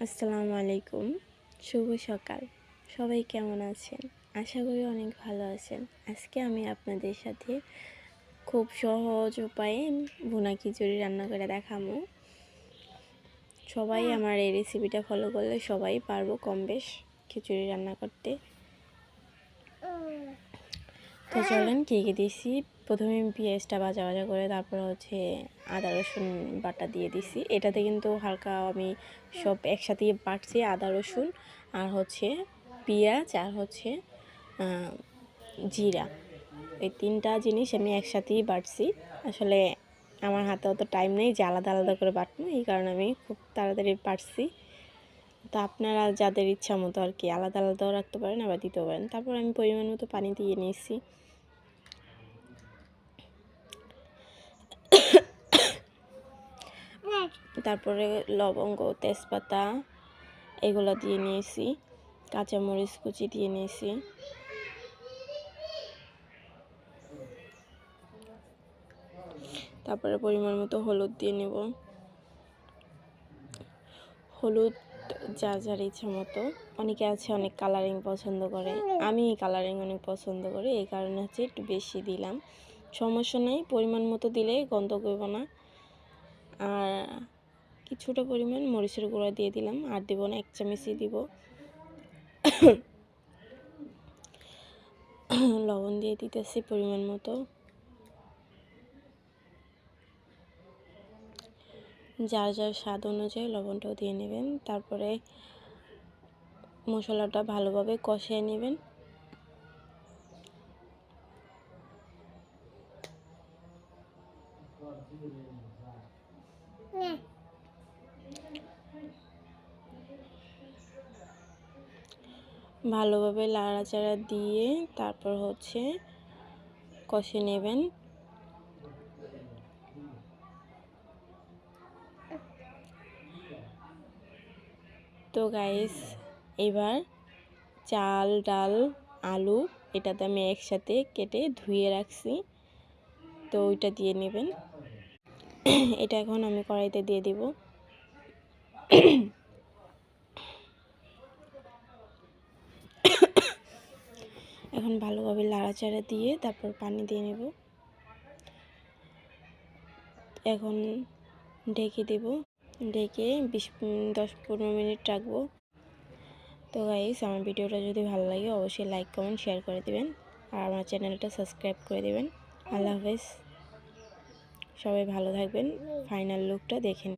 আসসালামু আলাইকুম, শুভ সকাল। সবাই কেমন আছেন? আশা করি অনেক ভালো আছেন। আজকে আমি আপনাদের সাথে খুব সহজ উপায়ে ভুনা খিচুড়ি রান্না করে দেখাবো। সবাই আমার এই রেসিপিটা ফলো করলে সবাই পারবো কম বেশ খিচুড়ি রান্না করতে। তো চলেন কী কী দিয়েছি। প্রথমে আমি পেঁয়াজটা ভাজা করে তারপর আদা রসুন বাটা দিয়ে দিছি। এটাতে কিন্তু হালকা আমি সব একসাথেই বাটছি, আদা রসুন আর পেঁয়াজ আর জিরা। এই তিনটা জিনিস আমি একসাথেই বাটছি। আসলে আমার হাতে অত টাইম নেই যে আলাদা আলাদা করে বাটবো, এই কারণে আমি খুব তাড়াতাড়ি বাটছি। তো আপনারা যাদের ইচ্ছা মতো আর কি আলাদা আলাদাও রাখতে পারেন, আবার দিতেও পারেন। তারপর আমি পরিমাণ মতো পানি দিয়ে নিয়েছি। তারপরে লবঙ্গ, তেজপাতা এগুলো দিয়ে নিয়েছি, কাঁচামরিচ কুচি দিয়ে নিয়েছি। তারপরে পরিমাণ মতো হলুদ দিয়ে নেব। হলুদ যার যার ইচ্ছা মতো। অনেকে আছে অনেক কালারিং পছন্দ করে, আমি কালারিং অনেক পছন্দ করি, এই কারণে একটু বেশি দিলাম। সমস্যা নেই, পরিমাণ মতো দিলেই গন্ধ করব না। আর কিছুটা পরিমাণ মরিচের গুঁড়া দিয়ে দিলাম, আর দেব না, 1 চামচই দিব। লবণ দিয়ে দিতেছি পরিমাণ মতো। যার যার স্বাদ অনুযায়ী লবণটাও দিয়ে নেবেন। তারপরে মশলাটা ভালোভাবে কষিয়ে নেবেন। ভালোভাবে নাড়াচাড়া দিয়ে তারপর কষিয়ে নেবেন। তো গাইস, এবার চাল, ডাল, আলু এটাতে আমি একসাথে কেটে ধুয়ে রাখছি, তো ওইটা দিয়ে নেবেন। এটা এখন আমি কড়াইতে দিয়ে দিব। এখন ভালোভাবে নাড়াচাড়া দিয়ে তারপর পানি দিয়ে নেব। এখন ঢেকে দেব, ঢেকে 10-15 মিনিট রাখবো। তো গাইস, আমার ভিডিওটা যদি ভালো লাগে অবশ্যই লাইক, কমেন্ট, শেয়ার করে দিবেন, আর আমার চ্যানেলটা সাবস্ক্রাইব করে দিবেন। আল্লাহ হাফেজ, সবাই ভালো থাকবেন। ফাইনাল লুকটা দেখেন।